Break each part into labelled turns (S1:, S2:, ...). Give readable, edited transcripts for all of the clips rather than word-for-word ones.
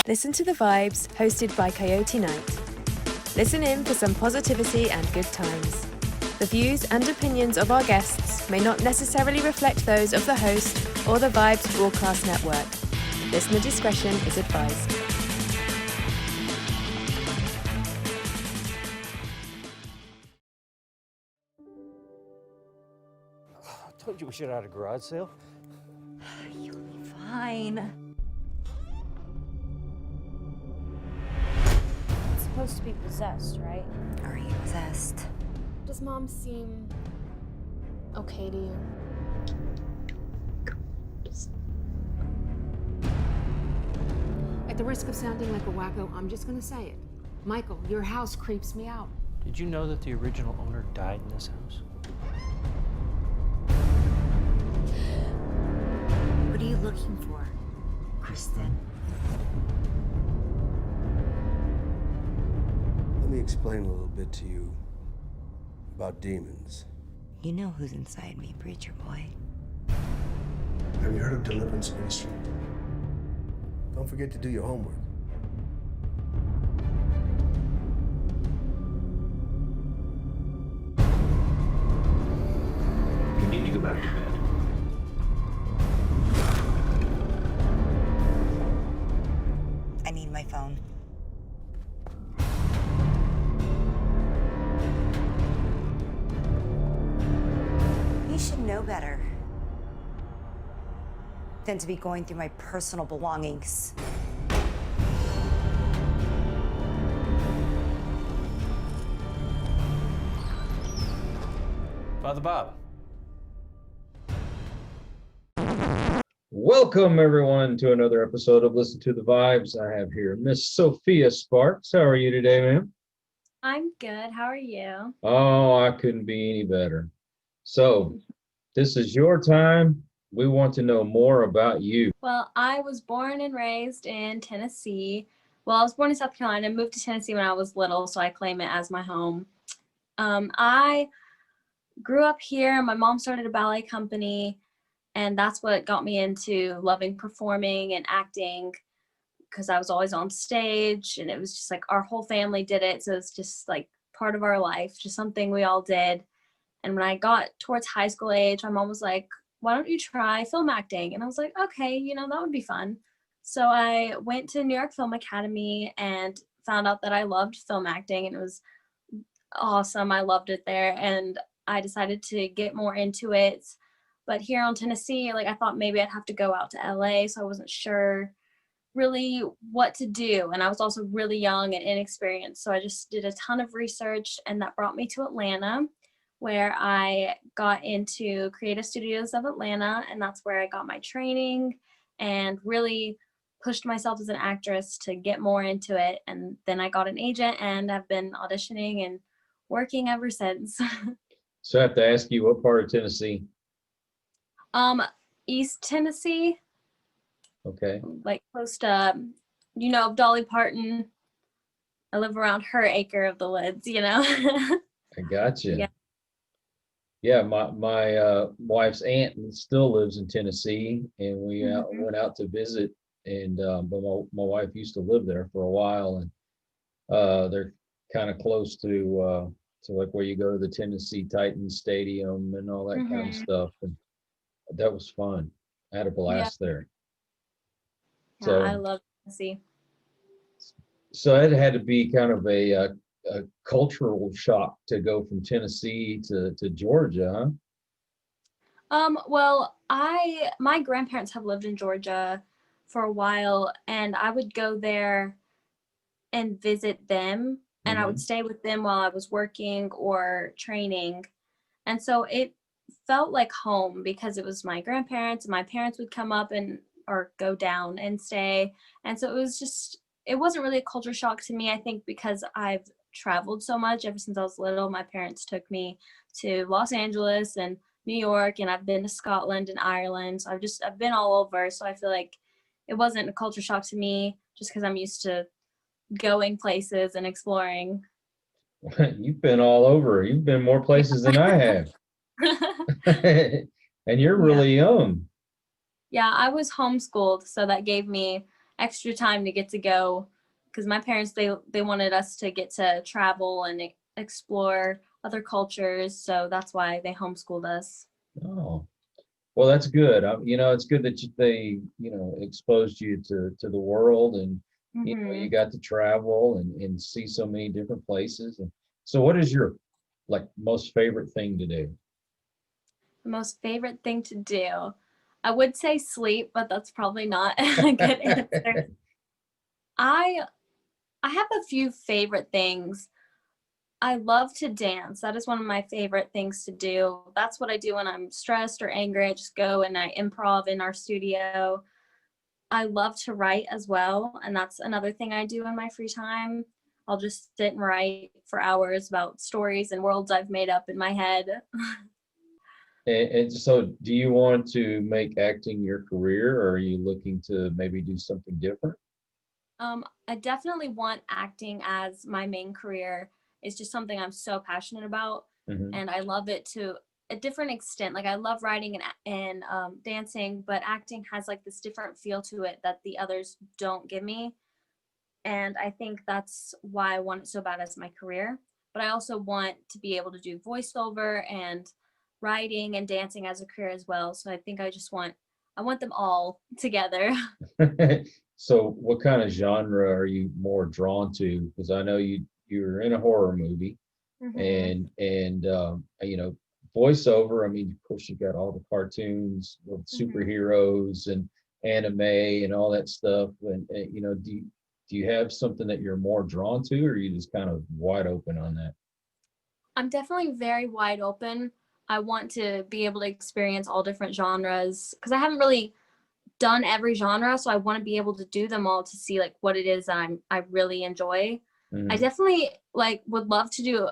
S1: Listen to the Vibes, hosted by Coyote Night. Listen in for some positivity and good times. The views and opinions of our guests may not necessarily reflect those of the host or the Vibes Broadcast Network. Listener discretion is advised.
S2: I told you we should have had a garage sale.
S3: You'll be fine.
S4: It's supposed to be possessed, right?
S3: Are you possessed?
S4: Does Mom seem okay to you?
S5: At the risk of sounding like a wacko, I'm just gonna say it. Michael, your house creeps me out.
S2: Did you know that the original owner died in this house?
S3: What are you looking for, Kristen?
S6: Let me explain a little bit to you about demons.
S3: You know who's inside me, preacher boy.
S6: Have you heard of deliverance ministry? Don't forget to do your homework.
S7: You need to go back to bed.
S3: I need my phone. You should know better than to be going through my personal belongings.
S2: Father Bob.
S8: Welcome, everyone, to another episode of Listen to the Vibes. I have here Miss Sophia Sparks. How are you today, ma'am?
S4: I'm good. How are you?
S8: Oh, I couldn't be any better. So, this is your time. We want to know more about you.
S4: Well, I was born and raised in Tennessee. Well, I was born in South Carolina, moved to Tennessee when I was little, so I claim it as my home. I grew up here. My mom started a ballet company, and that's what got me into loving performing and acting, because I was always on stage, and it was just like our whole family did it. So it's just like part of our life, just something we all did. And when I got towards high school age, my mom was like, why don't you try film acting? And I was like, okay, that would be fun. So I went to New York Film Academy and found out that I loved film acting, and it was awesome. I loved it there, and I decided to get more into it. But here in Tennessee, I thought maybe I'd have to go out to LA, so I wasn't sure really what to do. And I was also really young and inexperienced, so I just did a ton of research, and that brought me to Atlanta, where I got into Creative Studios of Atlanta, and that's where I got my training and really pushed myself as an actress to get more into it. And then I got an agent, and I've been auditioning and working ever since.
S8: So I have to ask you, what part of Tennessee?
S4: East Tennessee,
S8: Okay.
S4: Close to, Dolly Parton. I live around her acre of the woods,
S8: I got you.
S4: Yeah.
S8: Yeah, my wife's aunt still lives in Tennessee, and we went out to visit. And but my wife used to live there for a while, and they're kind of close to like where you go to the Tennessee Titans Stadium and all that kind of stuff. And that was fun. I had a blast there.
S4: Yeah,
S8: So
S4: I love Tennessee.
S8: So it had to be kind of a cultural shock to go from Tennessee to Georgia, huh?
S4: Well, my grandparents have lived in Georgia for a while, and I would go there and visit them, and I would stay with them while I was working or training. And so it felt like home because it was my grandparents, and my parents would come up or go down and stay. And so it wasn't really a culture shock to me, I think, because I've traveled so much ever since I was little. My parents took me to Los Angeles and New York, and I've been to Scotland and Ireland. So I've been all over. So I feel like it wasn't a culture shock to me just because I'm used to going places and exploring.
S8: You've been all over. You've been more places than I have. And you're really young.
S4: Yeah, I was homeschooled, so that gave me extra time to get to go, because my parents, they wanted us to get to travel and explore other cultures, so that's why they homeschooled us.
S8: Oh, well, that's good. It's good that they, exposed you to the world, and
S4: Hmm.
S8: you got to travel and see so many different places. And so, what is your like most favorite thing to do?
S4: The most favorite thing to do, I would say sleep, but that's probably not a good answer. I I have a few favorite things. I love to dance. That is one of my favorite things to do. That's what I do when I'm stressed or angry. I just go and I improv in our studio. I love to write as well, and that's another thing I do in my free time. I'll just sit and write for hours about stories and worlds I've made up in my head.
S8: And so, do you want to make acting your career, or are you looking to maybe do something different?
S4: I definitely want acting as my main career. It's just something I'm so passionate about,
S8: Hmm.
S4: and I love it to a different extent. Like I love writing and dancing, but acting has like this different feel to it that the others don't give me. And I think that's why I want it so bad as my career. But I also want to be able to do voiceover and writing and dancing as a career as well. So I think I want them all together.
S8: So, what kind of genre are you more drawn to? Because I know you're in a horror movie,
S4: Hmm.
S8: and voiceover. I mean, of course, you got all the cartoons with
S4: Hmm.
S8: superheroes and anime and all that stuff. And do you have something that you're more drawn to, or are you just kind of wide open on that?
S4: I'm definitely very wide open. I want to be able to experience all different genres because I haven't really done every genre, so I want to be able to do them all to see like what it is I really enjoy. I
S8: Hmm.
S4: definitely like would love to do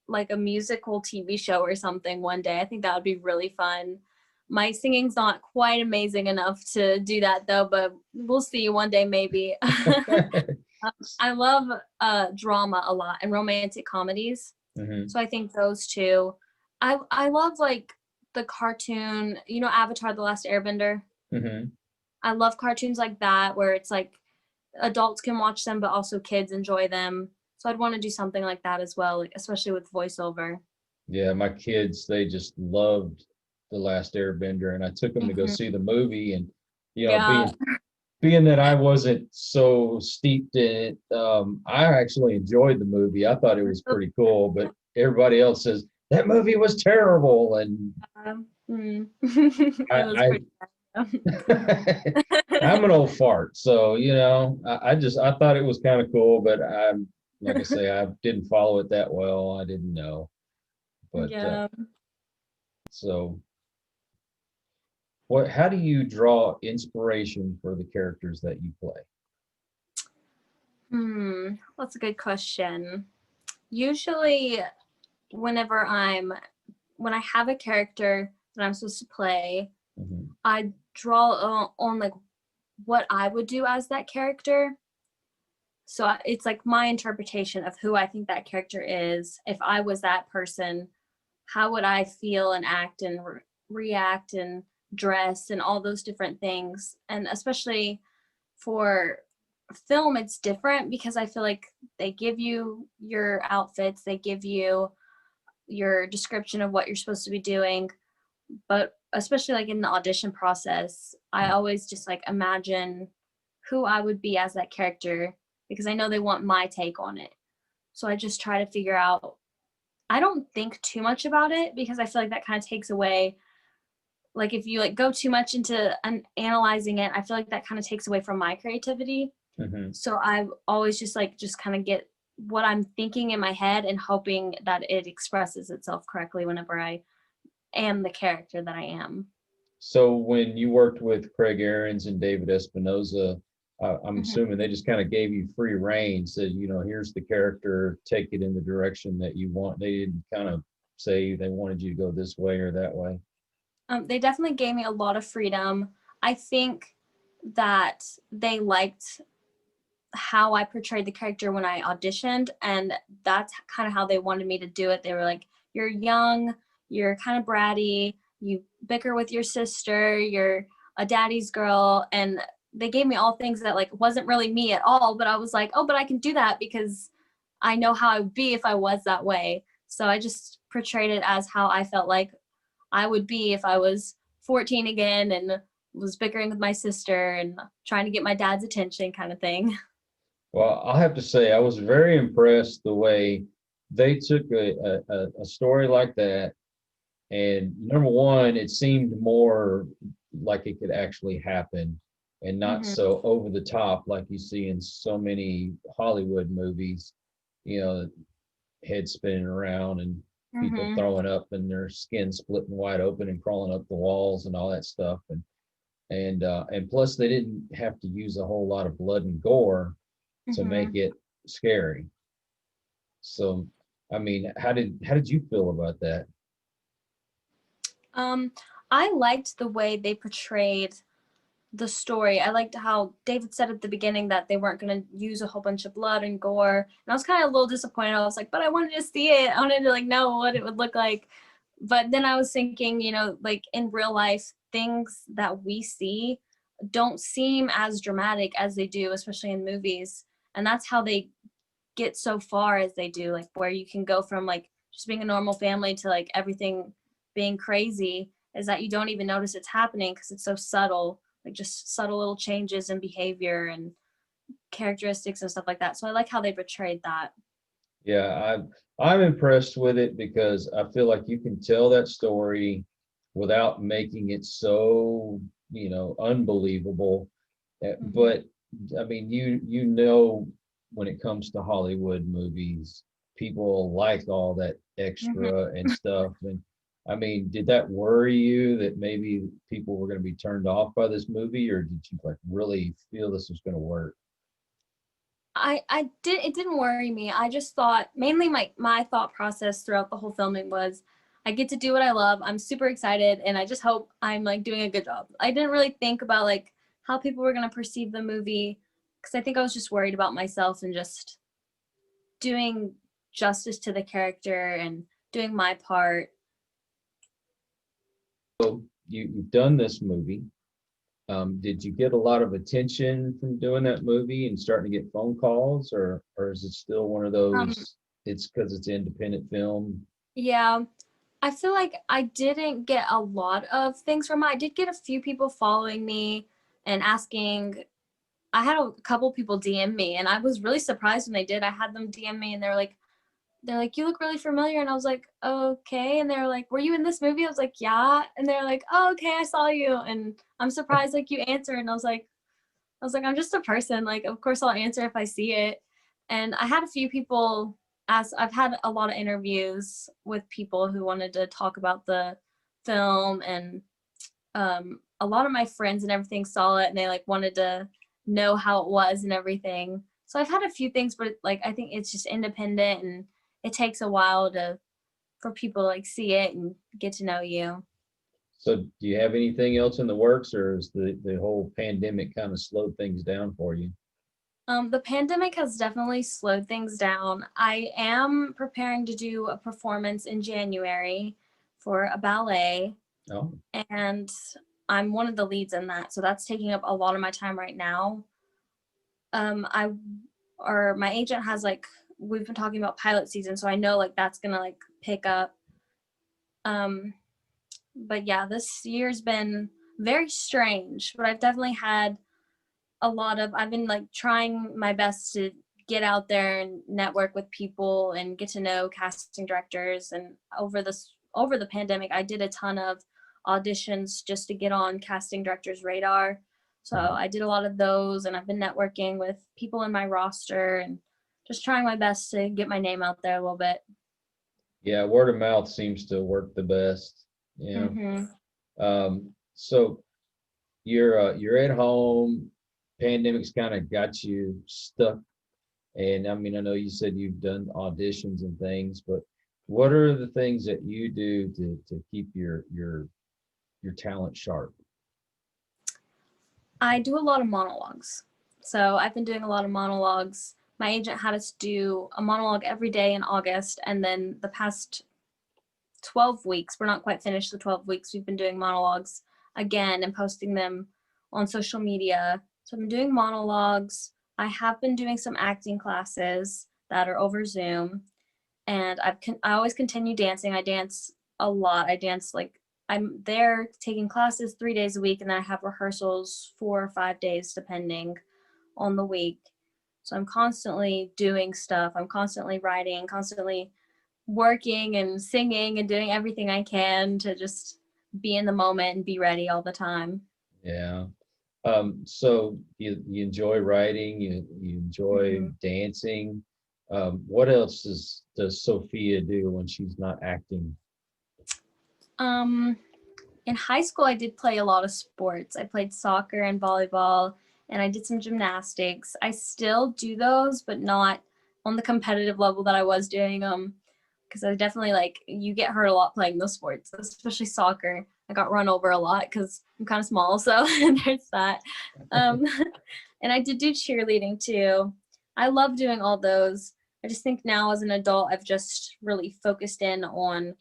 S4: like a musical TV show or something one day. I think that would be really fun. My singing's not quite amazing enough to do that though, but we'll see one day maybe. I love drama a lot and romantic comedies.
S8: Hmm.
S4: So I think those two. I love like the cartoon, Avatar The Last Airbender.
S8: Hmm.
S4: I love cartoons like that where it's like adults can watch them but also kids enjoy them. So I'd want to do something like that as well, like especially with voiceover.
S8: Yeah, my kids, they just loved The Last Airbender, and I took them to go
S4: Hmm.
S8: see the movie. And
S4: Yeah.
S8: being that I wasn't so steeped in it, I actually enjoyed the movie. I thought it was pretty cool, but everybody else says that movie was terrible, and
S4: It was
S8: I,
S4: pretty bad.
S8: I'm an old fart, so I thought it was kind of cool, but like I say, I didn't follow it that well. I didn't know, but
S4: Yeah.
S8: so. How do you draw inspiration for the characters that you play?
S4: That's a good question. Usually whenever when I have a character that I'm supposed to play,
S8: Hmm.
S4: I draw on like what I would do as that character. So it's like my interpretation of who I think that character is. If I was that person, how would I feel and act and react and dress and all those different things? And especially for film, it's different because I feel like they give you your outfits, they give you your description of what you're supposed to be doing, but especially like in the audition process, I always just like imagine who I would be as that character because I know they want my take on it. So I just try to figure out. I don't think too much about it because I feel like that kind of takes away, like if you like go too much into analyzing it, I feel like that kind of takes away from my creativity.
S8: Hmm.
S4: So I always just kind of get what I'm thinking in my head and hoping that it expresses itself correctly whenever I am the character that I am.
S8: So when you worked with Craig Ahrens and David Espinoza, I'm
S4: Mhm.
S8: assuming they just kind of gave you free reign, said, here's the character, take it in the direction that you want. They didn't kind of say they wanted you to go this way or that way.
S4: They definitely gave me a lot of freedom. I think that they liked how I portrayed the character when I auditioned, and that's kind of how they wanted me to do it. They were like, "You're young, you're kind of bratty, you bicker with your sister, you're a daddy's girl," and they gave me all things that like wasn't really me at all, but I was like, oh, but I can do that because I know how I would be if I was that way. So I just portrayed it as how I felt like I would be if I was 14 again and was bickering with my sister and trying to get my dad's attention kind of thing.
S8: Well, I'll have to say I was very impressed the way they took a story like that. And number one, it seemed more like it could actually happen and not so over the top like you see in so many Hollywood movies, you know, head spinning around and people throwing up and their skin splitting wide open and crawling up the walls and all that stuff. And plus they didn't have to use a whole lot of blood and gore to make it scary. So, I mean, how did you feel about that?
S4: I liked the way they portrayed the story. I liked how David said at the beginning that they weren't going to use a whole bunch of blood and gore. And I was kind of a little disappointed. I was like, but I wanted to see it. I wanted to like know what it would look like. But then I was thinking, you know, like in real life, things that we see don't seem as dramatic as they do, especially in movies. And that's how they get so far as they do, like where you can go from like just being a normal family to like everything being crazy, is that you don't even notice it's happening because it's so subtle, like just subtle little changes in behavior and characteristics and stuff like that. So I like how they portrayed that.
S8: Yeah, I'm impressed with it because I feel like you can tell that story without making it so, you know, unbelievable. But I mean, you know, when it comes to Hollywood movies, people like all that extra and stuff. And I mean, did that worry you that maybe people were going to be turned off by this movie, or did you like really feel this was going to work?
S4: It didn't worry me. I just thought mainly my thought process throughout the whole filming was I get to do what I love. I'm super excited and I just hope I'm like doing a good job. I didn't really think about like how people were going to perceive the movie because I think I was just worried about myself and just doing justice to the character and doing my part.
S8: So you've done this movie. Did you get a lot of attention from doing that movie and starting to get phone calls, or is it still one of those? It's because it's independent film.
S4: Yeah, I feel like I didn't get a lot of things from it. I did get a few people following me and asking. I had a couple people DM me, and I was really surprised when they did. I had them DM me, and they're like, you look really familiar. And I was like, okay. And they're like, were you in this movie? I was like, yeah. And they're like, oh, okay, I saw you. And I'm surprised like you answered. And I was like, I'm just a person. Like, of course I'll answer if I see it. And I had a few people ask, I've had a lot of interviews with people who wanted to talk about the film, and a lot of my friends and everything saw it and they like wanted to know how it was and everything. So I've had a few things, but like I think it's just independent and it takes a while for people to like see it and get to know you.
S8: So do you have anything else in the works, or is the whole pandemic kind of slowed things down for you?
S4: The pandemic has definitely slowed things down. I am preparing to do a performance in January for a ballet,
S8: Oh,
S4: and I'm one of the leads in that. So that's taking up a lot of my time right now. My agent has like, we've been talking about pilot season, so I know like that's gonna like pick up. But yeah, this year's been very strange, but I've definitely had I've been like trying my best to get out there and network with people and get to know casting directors. And over the pandemic, I did a ton of auditions just to get on casting directors' radar. So I did a lot of those, and I've been networking with people in my roster and just trying my best to get my name out there a little bit.
S8: yeah, word of mouth seems to work the best. Yeah. So you're at home. Pandemic's kind of got you stuck. And I mean, I know you said you've done auditions and things, but what are the things that you do to keep your talent sharp?
S4: I do a lot of monologues. So I've been doing a lot of monologues. My agent had us do a monologue every day in August, and then the past 12 weeks, we're not quite finished the 12 weeks, we've been doing monologues again and posting them on social media. So I'm doing monologues. I have been doing some acting classes that are over Zoom, and I always continue dancing. I dance a lot. I dance like I'm there taking classes 3 days a week, and then I have rehearsals 4 or 5 days depending on the week. So I'm constantly doing stuff. I'm constantly writing, constantly working and singing and doing everything I can to just be in the moment and be ready all the time.
S8: Yeah. So you enjoy writing, you enjoy dancing. What else does Sophia do when she's not acting?
S4: In high school, I did play a lot of sports. I played soccer and volleyball, and I did some gymnastics. I still do those, but not on the competitive level that I was doing them. Because I definitely you get hurt a lot playing those sports, especially soccer. I got run over a lot because I'm kind of small, so there's that. And I did do cheerleading too. I love doing all those. I just think now as an adult, I've just really focused in on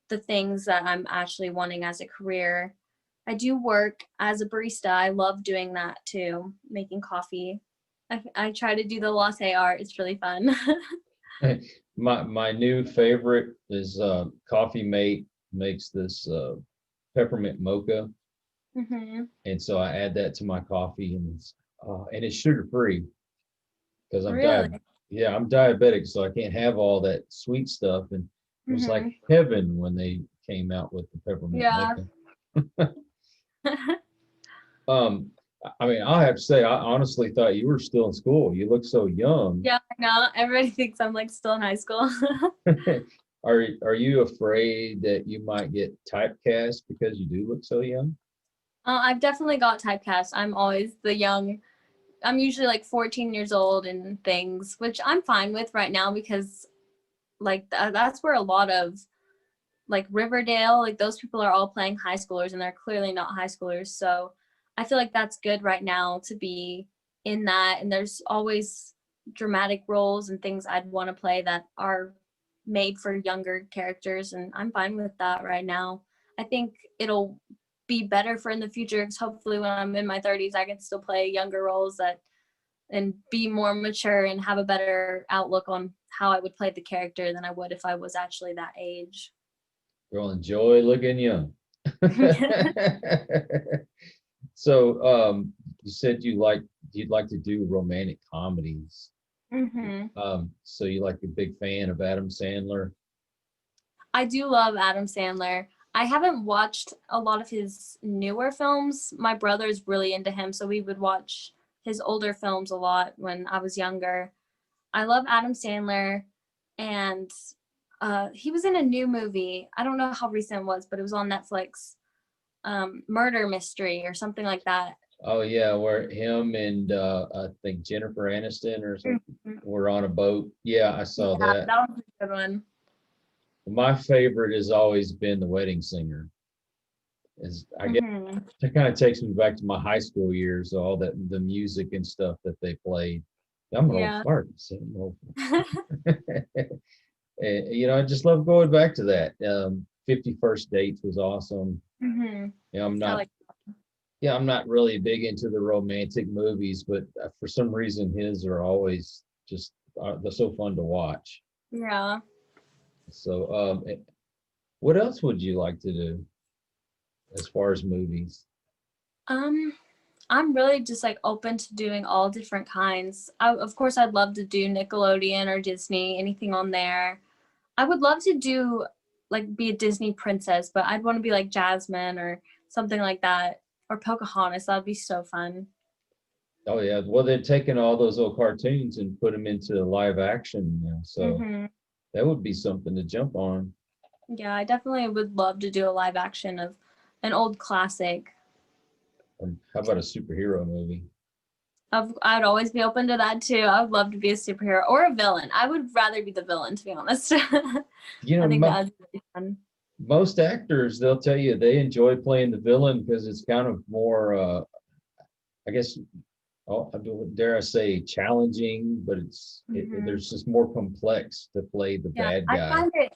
S4: the things that I'm actually wanting as a career. I do work as a barista. I love doing that too, making coffee. I try to do the latte art. It's really fun.
S8: My new favorite is Coffee Mate makes this peppermint mocha, and so I add that to my coffee, and it's sugar free because
S4: Really?
S8: I'm diabetic, so I can't have all that sweet stuff. And it was like heaven when they came out with the peppermint
S4: Yeah.
S8: mocha. I mean, I have to say, I honestly thought you were still in school. You look so young.
S4: Yeah, I know. Everybody thinks I'm still in high school.
S8: Are you afraid that you might get typecast because you do look so young?
S4: I've definitely got typecast. I'm usually 14 years old and things, which I'm fine with right now because that's where a lot of Riverdale, those people are all playing high schoolers and they're clearly not high schoolers. So I feel like that's good right now to be in that. And there's always dramatic roles and things I'd want to play that are made for younger characters. And I'm fine with that right now. I think it'll be better for in the future because hopefully when I'm in my 30s, I can still play younger roles and be more mature and have a better outlook on how I would play the character than I would if I was actually that age.
S8: Girl, enjoy looking young. So you said you'd like to do romantic comedies. So you're a big fan of Adam Sandler?
S4: I do love Adam Sandler. I haven't watched a lot of his newer films. My brother's really into him, so we would watch his older films a lot when I was younger. I love Adam Sandler, and he was in a new movie. I don't know how recent it was, but it was on Netflix. Murder Mystery or something like that.
S8: Oh yeah, where him and I think Jennifer Aniston or something were on a boat. Yeah, I saw that.
S4: That was a good one.
S8: My favorite has always been The Wedding Singer. I guess it kind of takes me back to my high school years, all that the music and stuff that they played. I'm an old fart. So I'm old. And, I just love going back to that. 50 First Dates was awesome. I'm not really big into the romantic movies, but for some reason his are always just they're so fun to watch.
S4: Yeah.
S8: So what else would you like to do as far as movies?
S4: I'm really just open to doing all different kinds. Of course I'd love to do Nickelodeon or Disney, anything on there. I would love to do be a Disney princess, but I'd want to be Jasmine or something like that, or Pocahontas. That'd be so fun.
S8: Oh yeah, well they're taking all those old cartoons and put them into live action now, so that would be something to jump on.
S4: Yeah, I definitely would love to do a live action of an old classic.
S8: How about a superhero movie?
S4: I'd always be open to that too. I would love to be a superhero or a villain. I would rather be the villain, to be honest. I think that'd be really fun.
S8: Most actors, they'll tell you they enjoy playing the villain because it's kind of more, I guess, dare I say, challenging, but there's just more complex to play the bad guy.
S4: I find it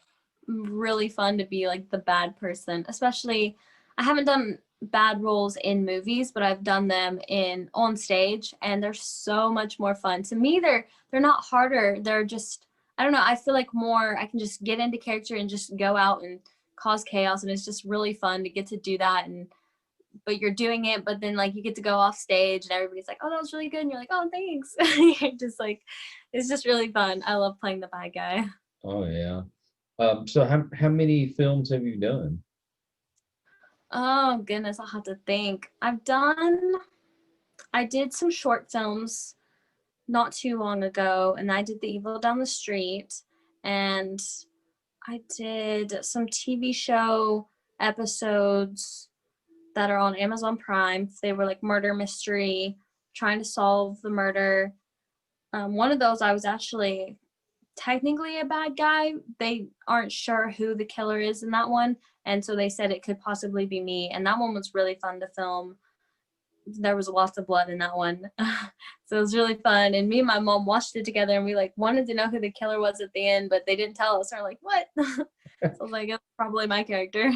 S4: really fun to be the bad person, especially I haven't done bad roles in movies, but I've done them on stage, and they're so much more fun. To me, they're not harder. They're just, I don't know, I feel like more I can just get into character and just go out and cause chaos, and it's just really fun to get to do that. And but you're doing it, but then like you get to go off stage and everybody's like, oh, that was really good, and you're like, oh, thanks. You're just like, it's just really fun. I love playing the bad guy.
S8: Oh yeah. So how many films have you done?
S4: Oh goodness, I'll have to think. I did some short films not too long ago, and I did The Evil Down the Street, and I did some TV show episodes that are on Amazon Prime. They were like murder mystery, trying to solve the murder. One of those I was actually technically a bad guy. They aren't sure who the killer is in that one, and so they said it could possibly be me, and that one was really fun to film. There was lots of blood in that one. So it was really fun, and me and my mom watched it together, and we like wanted to know who the killer was at the end, but they didn't tell us. We're like, what? So I was like, it's probably my character.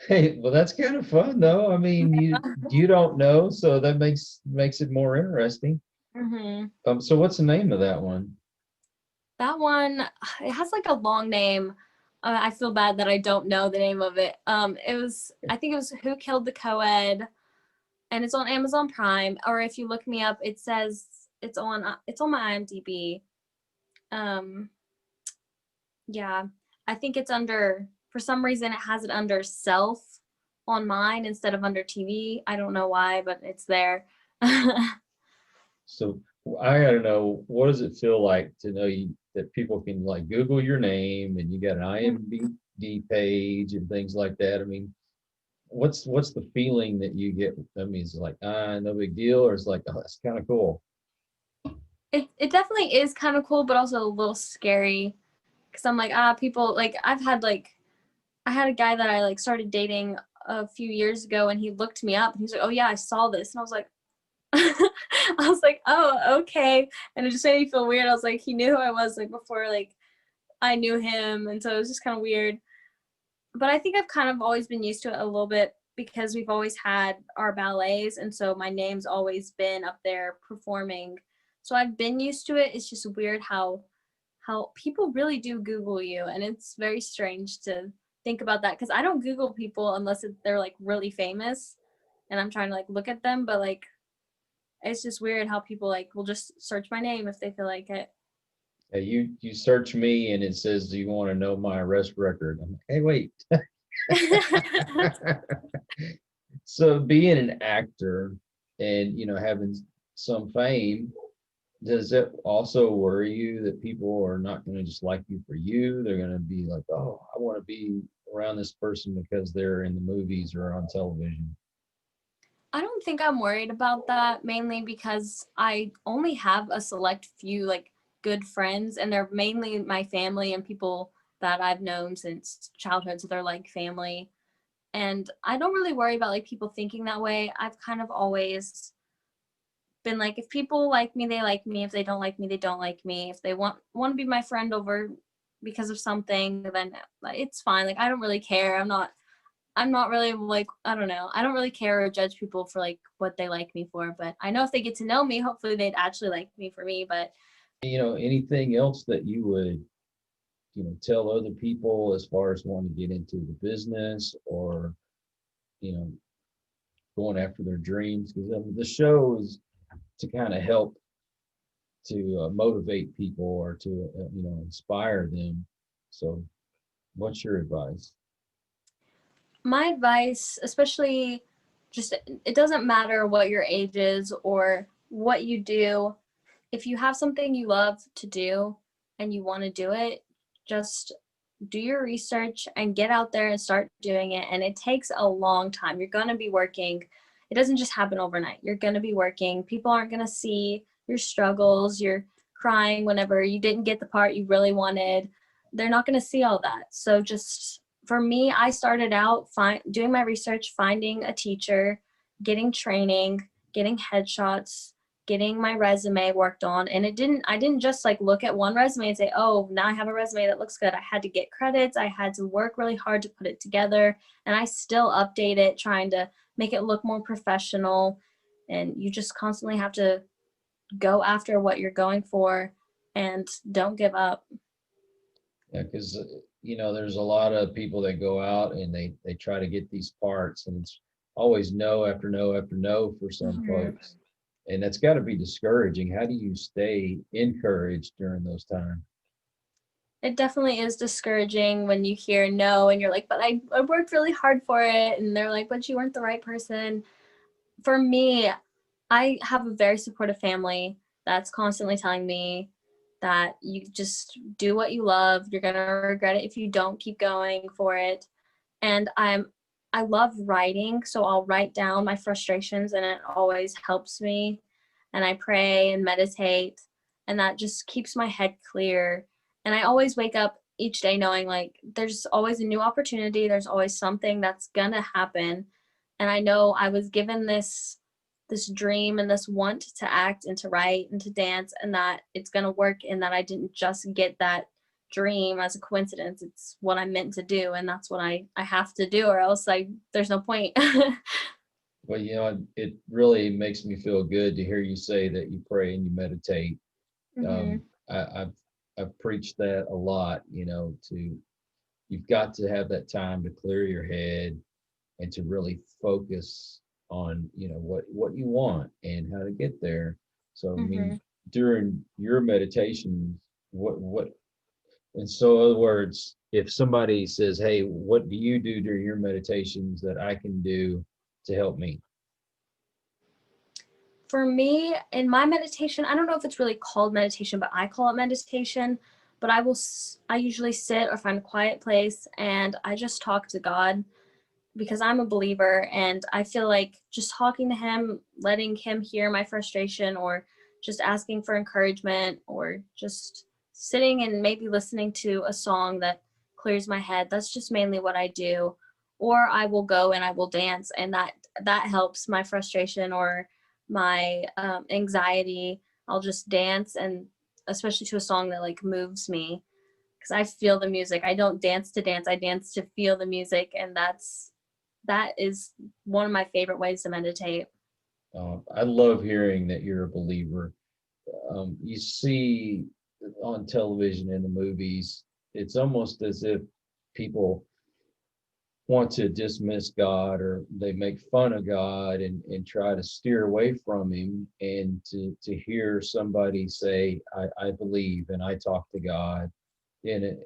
S8: Hey, well, that's kind of fun though. I mean, you don't know, so that makes it more interesting.
S4: Mm-hmm.
S8: So what's the name of that one?
S4: That one, it has like a long name. I feel bad that I don't know the name of it. I think it was Who Killed the Coed, and it's on Amazon Prime. Or if you look me up, it says it's on my IMDb. Yeah, I think it's under, for some reason it has it under self on mine instead of under TV. I don't know why, but it's there.
S8: So I gotta know, what does it feel like to know that people can like Google your name and you got an IMDb page and things like that? I mean, what's the feeling that you get? I mean, is it like, no big deal, or it's like, oh, that's kind of cool?
S4: It definitely is kind of cool, but also a little scary, because I'm like, people, like I had a guy that I like started dating a few years ago, and he looked me up and he's like, oh yeah, I saw this, and I was like, oh, okay. And it just made me feel weird. I was like, he knew who I was like before like I knew him, and so it was just kind of weird. But I think I've kind of always been used to it a little bit, because we've always had our ballets, and so my name's always been up there performing. So I've been used to it. It's just weird how people really do Google you, and it's very strange to think about that, because I don't Google people unless they're like really famous and I'm trying to like look at them, but like it's just weird how people like will just search my name if they feel like it.
S8: Yeah, you search me and it says, do you want to know my arrest record? I'm like, hey, wait. So being an actor and having some fame, does it also worry you that people are not going to just like you for you? They're going to be like, oh, I want to be around this person because they're in the movies or on television.
S4: I don't think I'm worried about that, mainly because I only have a select few like good friends, and they're mainly my family and people that I've known since childhood, so they're like family. And I don't really worry about like people thinking that way. I've kind of always been like, if people like me, they like me. If they don't like me, they don't like me. If they want to be my friend over because of something, then it's fine. Like I don't really care. I'm not really like, I don't know. I don't really care or judge people for like what they like me for, but I know if they get to know me, hopefully they'd actually like me for me. But
S8: anything else that you would tell other people as far as wanting to get into the business, or going after their dreams? Because the show is to kind of help to motivate people or to inspire them. So what's your advice?
S4: my advice, especially just, it doesn't matter what your age is or what you do. If you have something you love to do and you want to do it, just do your research and get out there and start doing it. And it takes a long time. You're going to be working. It doesn't just happen overnight. You're going to be working. People aren't going to see your struggles. You're crying whenever you didn't get the part you really wanted. They're not going to see all that. So just for me, I started out doing my research, finding a teacher, getting training, getting headshots, getting my resume worked on. And I didn't just like look at one resume and say, oh, now I have a resume that looks good. I had to get credits. I had to work really hard to put it together. And I still update it, trying to make it look more professional. And you just constantly have to go after what you're going for and don't give up.
S8: Yeah, because there's a lot of people that go out and they try to get these parts, and it's always no after no after no for some folks, and that's got to be discouraging. How do you stay encouraged during those times?
S4: It definitely is discouraging when you hear no and you're like, but I worked really hard for it, and they're like, but you weren't the right person. For me, I have a very supportive family that's constantly telling me that you just do what you love. You're going to regret it if you don't keep going for it. And I love writing, so I'll write down my frustrations, and it always helps me. And I pray and meditate, and that just keeps my head clear. And I always wake up each day knowing like there's always a new opportunity. There's always something that's going to happen. And I know I was given this dream and this want to act and to write and to dance, and that it's going to work, and that I didn't just get that dream as a coincidence. It's what I'm meant to do, and that's what I have to do, or else there's no point.
S8: Well, it really makes me feel good to hear you say that you pray and you meditate. I've preached that a lot, you've got to have that time to clear your head and to really focus on what you want and how to get there. So I mean, during your meditations, what and so in other words, if somebody says, hey, what do you do during your meditations that I can do to help me?
S4: For me, in my meditation, I don't know if it's really called meditation, but I call it meditation. But I usually sit or find a quiet place, and I just talk to God, because I'm a believer, and I feel like just talking to him, letting him hear my frustration, or just asking for encouragement, or just sitting and maybe listening to a song that clears my head. That's just mainly what I do. Or I will go and I will dance, and that helps my frustration or my anxiety. I'll just dance, and especially to a song that like moves me, because I feel the music. I don't dance to dance. I dance to feel the music, and that is one of my favorite ways to meditate.
S8: I love hearing that you're a believer. You see on television and the movies, it's almost as if people want to dismiss God, or they make fun of God and try to steer away from him. And to hear somebody say, I believe and I talk to God in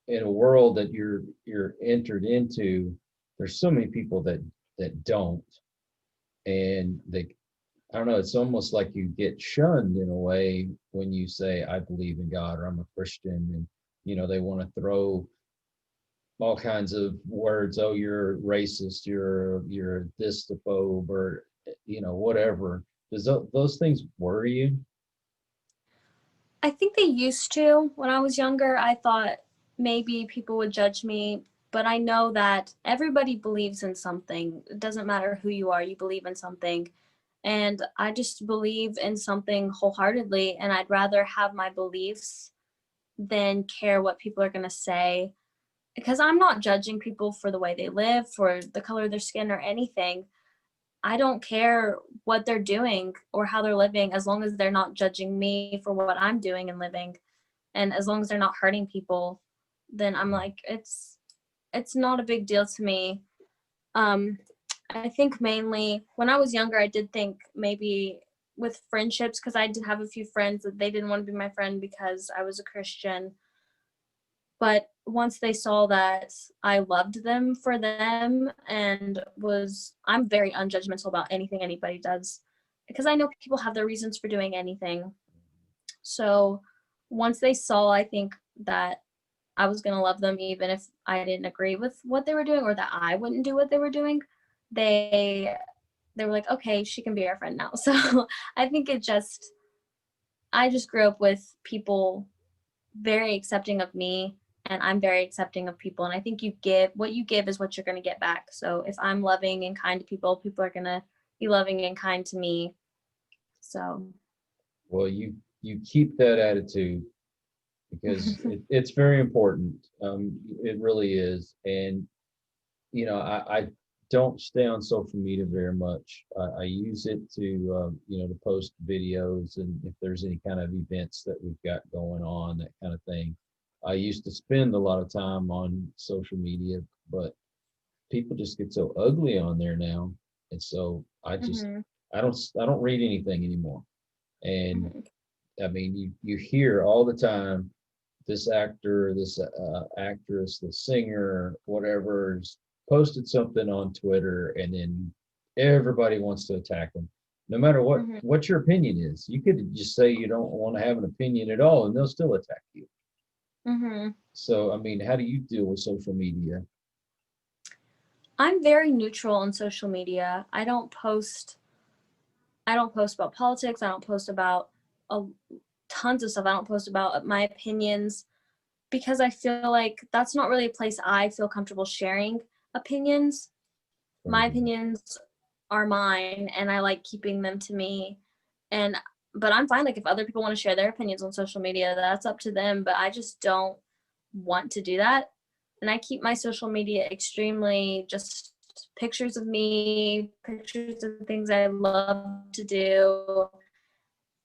S8: a world that you're entered into, there's so many people that don't. And I don't know, it's almost like you get shunned in a way when you say, I believe in God, or I'm a Christian. And, they want to throw all kinds of words. Oh, you're racist, you're a dystophobe, or, whatever. Does those things worry you?
S4: I think they used to. When I was younger, I thought maybe people would judge me, but I know that everybody believes in something. It doesn't matter who you are, you believe in something. And I just believe in something wholeheartedly, and I'd rather have my beliefs than care what people are going to say, because I'm not judging people for the way they live, for the color of their skin, or anything. I don't care what they're doing or how they're living, as long as they're not judging me for what I'm doing and living. And as long as they're not hurting people, then I'm like, it's not a big deal to me. I think mainly when I was younger, I did think maybe with friendships, because I did have a few friends that they didn't want to be my friend because I was a Christian. But once they saw that I loved them for them, and I'm very unjudgmental about anything anybody does, because I know people have their reasons for doing anything. So once they saw, I think, that I was going to love them even if I didn't agree with what they were doing, or that I wouldn't do what they were doing, they were like, okay, she can be our friend now. So I think I just grew up with people very accepting of me, and I'm very accepting of people. And I think what you give is what you're going to get back. So if I'm loving and kind to people, people are going to be loving and kind to me. So
S8: Well, you keep that attitude because it's very important. It really is. And I don't stay on social media very much. I use it to to post videos, and if there's any kind of events that we've got going on, that kind of thing. I used to spend a lot of time on social media, but people just get so ugly on there now, and so
S4: Mhm.
S8: I don't read anything anymore. And
S4: Mhm.
S8: I mean, you hear all the time this actor, this actress, the singer, whatever's posted something on Twitter, and then everybody wants to attack them. No matter
S4: Mhm.
S8: what your opinion is, you could just say you don't want to have an opinion at all, and they'll still attack you.
S4: Mhm.
S8: So, I mean, how do you deal with social media?
S4: I'm very neutral on social media. I don't post about politics. I don't post about uh, tons of stuff. I don't post about my opinions because I feel like that's not really a place I feel comfortable sharing opinions. My
S8: Mhm.
S4: opinions are mine and I like keeping them to me. And but I'm fine, like if other people want to share their opinions on social media, that's up to them, but I just don't want to do that. And I keep my social media extremely just pictures of me, pictures of things I love to do,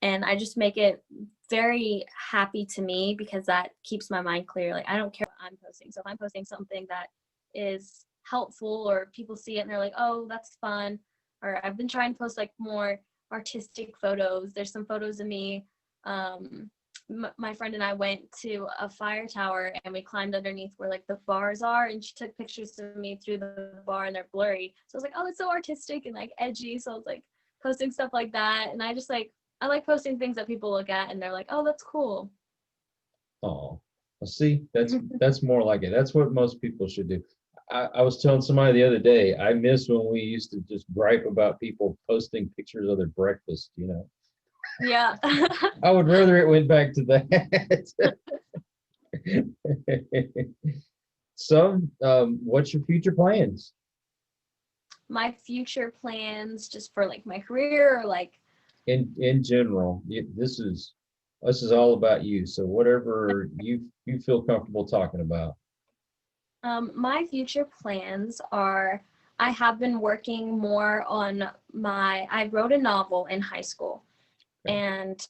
S4: and I just make it very happy to me because that keeps my mind clear. Like I don't care what I'm posting. So if I'm posting something that is helpful or people see it and they're like, "Oh, that's fun," or I've been trying to post like more artistic photos. There's some photos of me. My friend and I went to a fire tower and we climbed underneath where like the bars are, and she took pictures of me through the bar and they're blurry. So I was like, "Oh, it's so artistic and like edgy." So I was like posting stuff like that, and I like posting things that people look at and they're like, "Oh, that's cool."
S8: Oh, well, see, that's more like it. That's what most people should do. I was telling somebody the other day, I miss when we used to just gripe about people posting pictures of their breakfast,
S4: Yeah.
S8: I would rather it went back to that. So, what's your future plans?
S4: My future plans just for like my career or like
S8: In general, this is all about you. So whatever you feel comfortable talking about.
S4: my future plans are I have been working more on I wrote a novel in high school
S8: Okay.
S4: and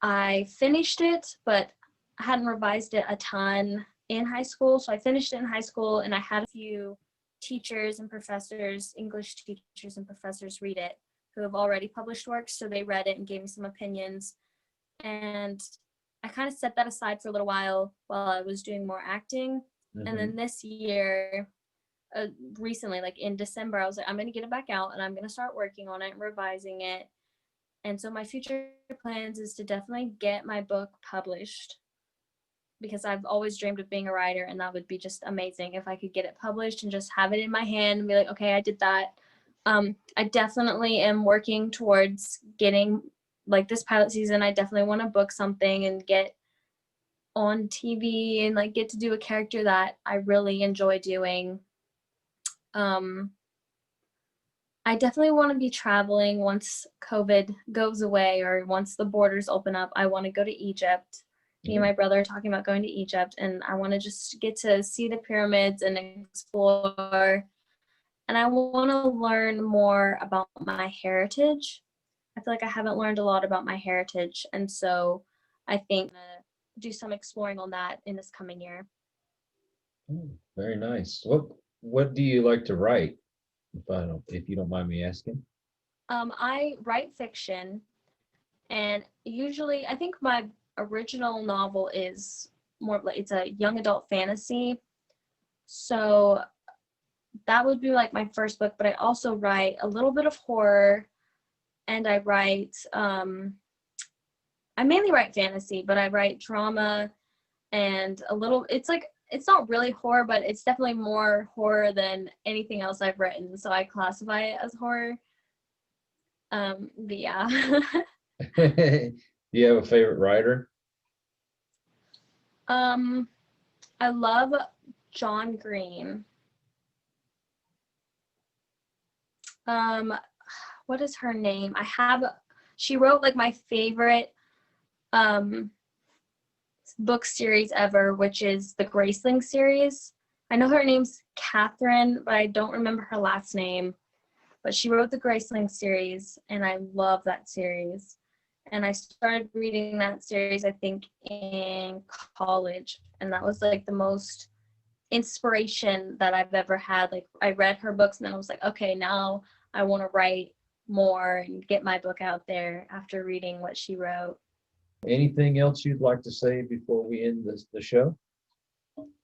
S4: I finished it, but I hadn't revised it a ton in high school. So I finished it in high school and I had a few teachers and professors, English teachers and professors read it who have already published works. So they read it and gave me some opinions. And I kind of set that aside for a little while I was doing more acting. And
S8: Hmm.
S4: then this year, recently, like in December, I was like, I'm going to get it back out and I'm going to start working on it and revising it. And so my future plans is to definitely get my book published because I've always dreamed of being a writer, and that would be just amazing if I could get it published and just have it in my hand and be like, okay, I did that. I definitely am working towards getting like this pilot season. I definitely want to book something and get on TV and like get to do a character that I really enjoy doing. Um, I definitely want to be traveling once COVID goes away or once the borders open up. I want to go to Egypt. Me and my brother are talking about going to Egypt, and I want to just get to see the pyramids and explore. And I want to learn more about my heritage. I feel like I haven't learned a lot about my heritage. And so I think I'm going to do some exploring on that in this coming year.
S8: Oh, very nice. What do you like to write? If you don't mind me asking.
S4: I write fiction. And usually, I think my original novel is more like it's a young adult fantasy. So that would be like my first book, but I also write a little bit of horror and I mainly write fantasy, but I write drama and it's not really horror, but it's definitely more horror than anything else I've written. So I classify it as horror. But yeah.
S8: Do you have a favorite writer?
S4: um I love John Green. Um, what is her name? I have She wrote like my favorite book series ever, which is the Graceling series. I know her name's Catherine, but I don't remember her last name. But she wrote the Graceling series, and I love that series. And I started reading that series, I think, in college. And that was like the most inspiration that I've ever had. Like, I read her books, and then I was like, okay, now I want to write more and get my book out there after reading what she wrote.
S8: Anything else you'd like to say before we end the show?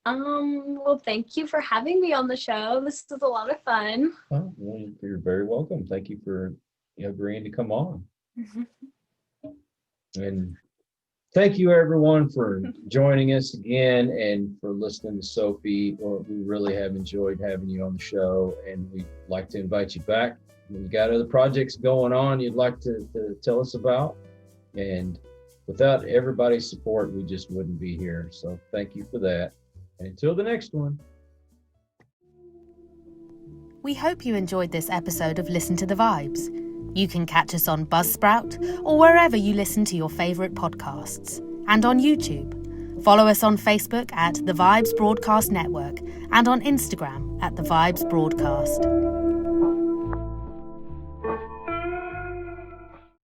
S4: Well, thank you for having me on the show. This was a lot of fun.
S8: Oh, well, you're very welcome. Thank you for agreeing to come on. And thank you everyone for joining us again and for listening to Sophie. We really have enjoyed having you on the show, and we'd like to invite you back. We've got other projects going on you'd like to tell us about. And without everybody's support, we just wouldn't be here. So thank you for that. And until the next one.
S1: We hope you enjoyed this episode of Listen to the Vibes. You can catch us on Buzzsprout or wherever you listen to your favourite podcasts, and on YouTube. Follow us on Facebook at The Vibes Broadcast Network and on Instagram at The Vibes Broadcast.